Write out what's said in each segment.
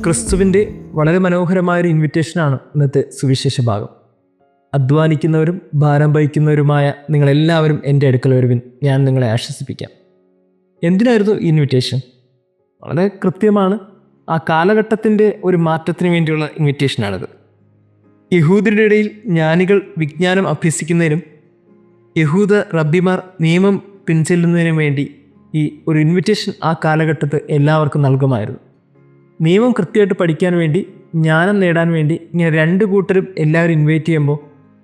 ക്രിസ്തുവിൻ്റെ വളരെ മനോഹരമായൊരു ഇൻവിറ്റേഷനാണ് ഇന്നത്തെ സുവിശേഷ ഭാഗം. അധ്വാനിക്കുന്നവരും ഭാരം വഹിക്കുന്നവരുമായ നിങ്ങളെല്ലാവരും എൻ്റെ അടുക്കൽ വരുവിൻ, ഞാൻ നിങ്ങളെ ആശ്വസിപ്പിക്കാം. എന്തിനായിരുന്നു ഈ ഇൻവിറ്റേഷൻ? വളരെ കൃത്യമാണ്. ആ കാലഘട്ടത്തിൻ്റെ ഒരു മാറ്റത്തിന് വേണ്ടിയുള്ള ഇൻവിറ്റേഷനാണിത്. യഹൂദരുടെ ഇടയിൽ ജ്ഞാനികൾ വിജ്ഞാനം അഭ്യസിക്കുന്നതിനും യഹൂദ റബ്ബിമാർ നിയമം പിൻചെല്ലുന്നതിനും വേണ്ടി ഈ ഒരു ഇൻവിറ്റേഷൻ ആ കാലഘട്ടത്ത് എല്ലാവർക്കും നൽകുമായിരുന്നു. നിയമം കൃത്യമായിട്ട് പഠിക്കാൻ വേണ്ടി, ജ്ഞാനം നേടാൻ വേണ്ടി ഇങ്ങനെ രണ്ട് കൂട്ടരും എല്ലാവരും ഇൻവൈറ്റ് ചെയ്യുമ്പോൾ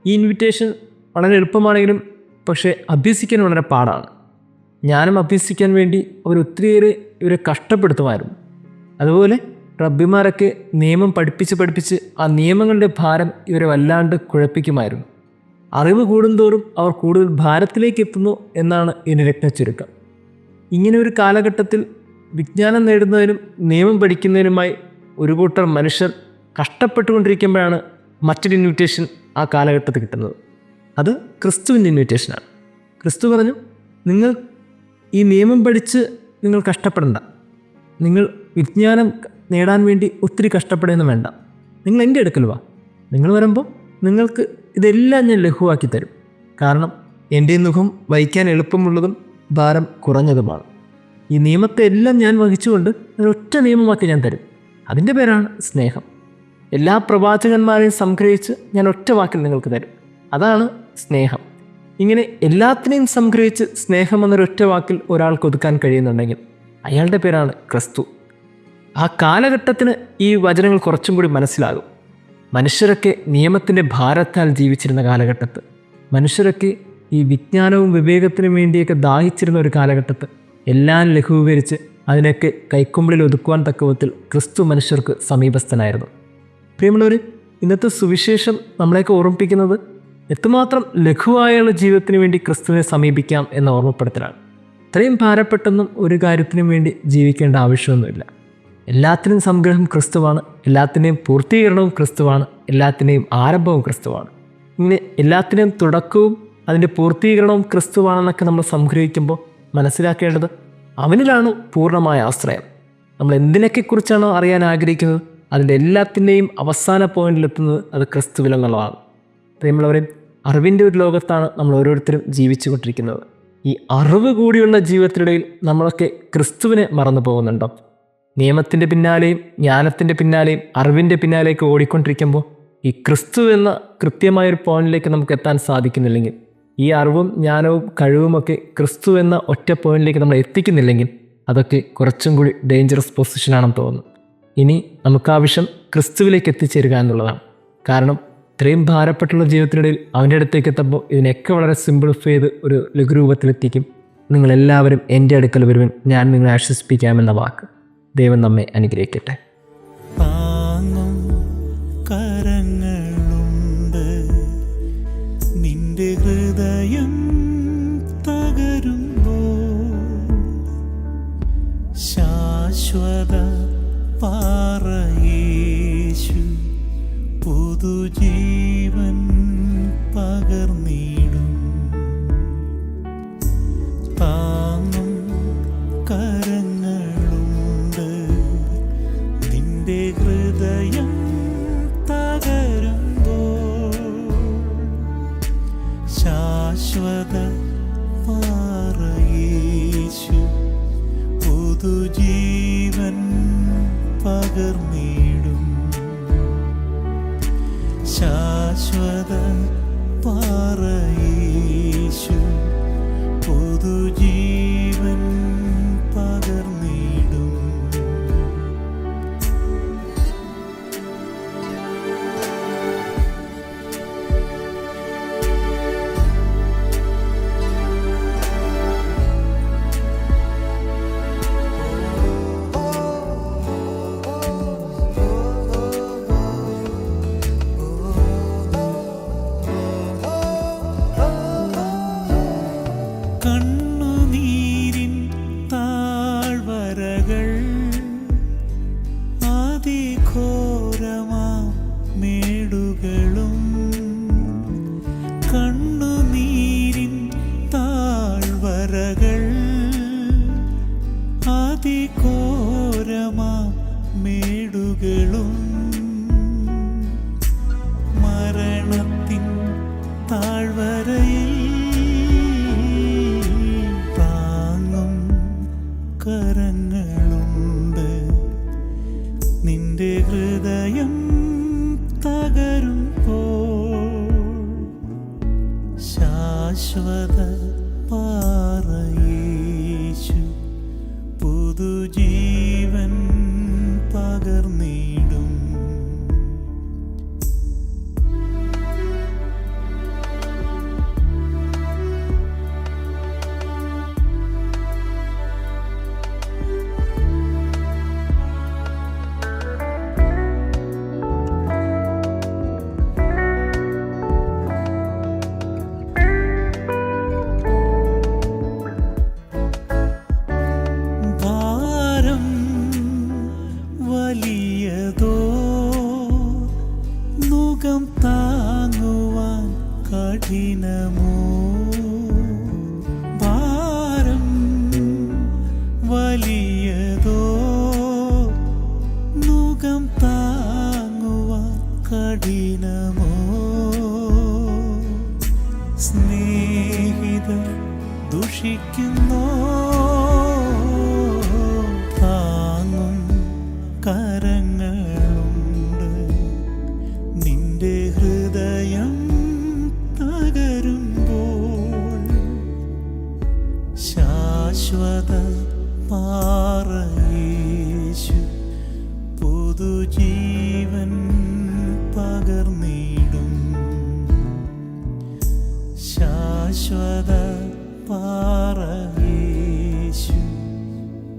ഈ ഇൻവിറ്റേഷൻ വളരെ എളുപ്പമാണെങ്കിലും പക്ഷേ അഭ്യസിക്കാൻ വളരെ പാടാണ്. ജ്ഞാനം അഭ്യസിക്കാൻ വേണ്ടി അവർ ഒത്തിരിയേറെ ഇവരെ കഷ്ടപ്പെടുത്തുമായിരുന്നു. അതുപോലെ റബ്ബിമാരൊക്കെ നിയമം പഠിപ്പിച്ച് ആ നിയമങ്ങളുടെ ഭാരം ഇവരെ വല്ലാണ്ട് കുഴപ്പിക്കുമായിരുന്നു. അറിവ് കൂടുന്തോറും അവർ കൂടുതൽ ഭാരത്തിലേക്ക് എത്തുന്നു എന്നാണ് ഇതിന് രത്നച്ചുരുക്കം. ഇങ്ങനെ ഒരു കാലഘട്ടത്തിൽ വിജ്ഞാനം നേടുന്നതിനും നിയമം പഠിക്കുന്നതിനുമായി ഒരു കൂട്ടം മനുഷ്യർ കഷ്ടപ്പെട്ടുകൊണ്ടിരിക്കുമ്പോഴാണ് മറ്റൊരു ഇൻവിറ്റേഷൻ ആ കാലഘട്ടത്തിൽ കിട്ടുന്നത്. അത് ക്രിസ്തുവിൻ്റെ ഇൻവിറ്റേഷനാണ്. ക്രിസ്തു പറഞ്ഞു, നിങ്ങൾ ഈ നിയമം പഠിച്ച് നിങ്ങൾ കഷ്ടപ്പെടണ്ട, നിങ്ങൾ വിജ്ഞാനം നേടാൻ വേണ്ടി ഒത്തിരി കഷ്ടപ്പെടുകയൊന്നും വേണ്ട, നിങ്ങൾ എൻ്റെ അടുക്കൽ വാ. നിങ്ങൾ വരുമ്പോൾ നിങ്ങൾക്ക് ഇതെല്ലാം ഞാൻ ലഘുവാക്കി തരും. കാരണം എൻ്റെ മുഖം വഹിക്കാൻ എളുപ്പമുള്ളതും ഭാരം കുറഞ്ഞതുമാണ്. ഈ നിയമത്തെ എല്ലാം ഞാൻ വഹിച്ചുകൊണ്ട് ഒരൊറ്റ നിയമമാക്കി ഞാൻ തരും. അതിൻ്റെ പേരാണ് സ്നേഹം. എല്ലാ പ്രവാചകന്മാരെയും സംഗ്രഹിച്ച് ഞാൻ ഒറ്റ വാക്കിൽ നിങ്ങൾക്ക് തരും. അതാണ് സ്നേഹം. ഇങ്ങനെ എല്ലാത്തിനെയും സംഗ്രഹിച്ച് സ്നേഹം എന്നൊരൊറ്റ വാക്കിൽ ഒരാൾക്ക് ഒതുക്കാൻ കഴിയുന്നുണ്ടെങ്കിൽ അയാളുടെ പേരാണ് ക്രിസ്തു. ആ കാലഘട്ടത്തിന് ഈ വചനങ്ങൾ കുറച്ചും കൂടി മനസ്സിലാകും. മനുഷ്യരൊക്കെ നിയമത്തിൻ്റെ ഭാരത്താൽ ജീവിച്ചിരുന്ന കാലഘട്ടത്ത്, മനുഷ്യരൊക്കെ ഈ വിജ്ഞാനവും വിവേകത്തിനും വേണ്ടിയൊക്കെ ദാഹിച്ചിരുന്ന ഒരു കാലഘട്ടത്ത് എല്ലാം ലഘൂകരിച്ച് അതിനൊക്കെ കൈക്കുമ്പിളിൽ ഒതുക്കുവാൻ തക്കവിധത്തിൽ ക്രിസ്തു മനുഷ്യർക്ക് സമീപസ്ഥനായിരുന്നു. പ്രിയമുള്ളവർ, ഇന്നത്തെ സുവിശേഷം നമ്മളെയൊക്കെ ഓർമ്മിപ്പിക്കുന്നത് എത്രമാത്രം ലഘുവായുള്ള ജീവിതത്തിന് വേണ്ടി ക്രിസ്തുവിനെ സമീപിക്കാം എന്ന ഓർമ്മപ്പെടുത്തലാണ്. ഇത്രയും ഭാരപ്പെട്ടൊന്നും ഒരു കാര്യത്തിനും വേണ്ടി ജീവിക്കേണ്ട ആവശ്യമൊന്നുമില്ല. എല്ലാത്തിനും സംഗ്രഹം ക്രിസ്തുവാണ്, എല്ലാത്തിനെയും പൂർത്തീകരണവും ക്രിസ്തുവാണ്, എല്ലാത്തിനെയും ആരംഭവും ക്രിസ്തുവാണ്. ഇങ്ങനെ എല്ലാത്തിനെയും തുടക്കവും അതിൻ്റെ പൂർത്തീകരണവും ക്രിസ്തുവാണെന്നൊക്കെ നമ്മൾ സംഗ്രഹിക്കുമ്പോൾ മനസ്സിലാക്കേണ്ടത് അവനിലാണ് പൂർണ്ണമായ ആശ്രയം. നമ്മൾ എന്തിനൊക്കെക്കുറിച്ചാണോ അറിയാൻ ആഗ്രഹിക്കുന്നത് അതിൻ്റെ എല്ലാത്തിൻ്റെയും അവസാന പോയിന്റിലെത്തുന്നത് അത് ക്രിസ്തുവിലെന്നുള്ളതാണ്. പ്രിയമുള്ളവരെ, അറിവിൻ്റെ ഒരു ലോകത്താണ് നമ്മൾ ഓരോരുത്തരും ജീവിച്ചു കൊണ്ടിരിക്കുന്നത്. ഈ അറിവ് കൂടിയുള്ള ജീവിതത്തിനിടയിൽ നമ്മളൊക്കെ ക്രിസ്തുവിനെ മറന്നു പോകുന്നുണ്ടോ? നിയമത്തിൻ്റെ പിന്നാലെയും ജ്ഞാനത്തിൻ്റെ പിന്നാലെയും അറിവിൻ്റെ പിന്നാലേക്ക് ഓടിക്കൊണ്ടിരിക്കുമ്പോൾ ഈ ക്രിസ്തു എന്ന കൃത്യമായൊരു പോയിന്റിലേക്ക് നമുക്ക് എത്താൻ സാധിക്കുന്നില്ലെങ്കിൽ, ഈ അറിവും ജ്ഞാനവും കഴിവുമൊക്കെ ക്രിസ്തു എന്ന ഒറ്റ പോയിന്റിലേക്ക് നമ്മൾ എത്തിക്കുന്നില്ലെങ്കിൽ അതൊക്കെ കുറച്ചും കൂടി ഡേഞ്ചറസ് പൊസിഷനാണെന്ന് തോന്നുന്നു. ഇനി നമുക്കാവശ്യം ക്രിസ്തുവിലേക്ക് എത്തിച്ചേരുക എന്നുള്ളതാണ്. കാരണം ഇത്രയും ഭാരപ്പെട്ടുള്ള ജീവിതത്തിനിടയിൽ അവൻ്റെ അടുത്തേക്ക് എത്തുമ്പോൾ ഇതിനൊക്കെ വളരെ സിംപ്ലിഫൈ ചെയ്ത് ഒരു ലഘുരൂപത്തിലെത്തിക്കും. നിങ്ങളെല്ലാവരും എൻ്റെ അടുക്കൽ വരുവിൻ, ഞാൻ നിങ്ങളെ ആശ്വസിപ്പിക്കാമെന്ന വാക്ക്. ദൈവം നമ്മെ അനുഗ്രഹിക്കട്ടെ. കരങ്ങളുണ്ട്, നിന്റെ ഹൃദയം തകരുമ്പോൾ ശാശ്വത പാറയേശു പുതുജീവൻ പകർന്നിടും. താങ്ങും കരങ്ങളുണ്ട്, നിന്റെ ഹൃദയം തകരുമ്പോൾ ശാശ്വത പാറയേശു പുതുജീവൻ പകർന്നിടും. ശാശ്വത പാറയേശു പുതുജീവൻ പകർന്നിടും. കണ്ണുനീർ കഠിനമോ ഭാരം വലിയതോ മുഖം താങ്ങുവാൻ കഠിനമോ സ്നേഹിതർ ദുഷിക്കുന്നോ താങ്ങും കരങ്ങളുണ്ട് നിന്റെ ഹൃദയം തകരുമ്പോൾ ശാശ്വത പാറയേശു പുതുജീവൻ പകർന്നിടും ശാശ്വത പാറയേശു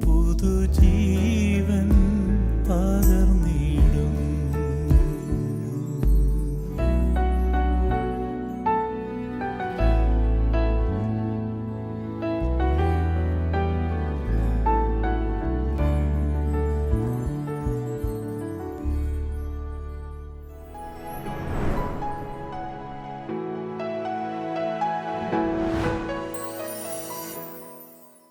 പുതുജീവൻ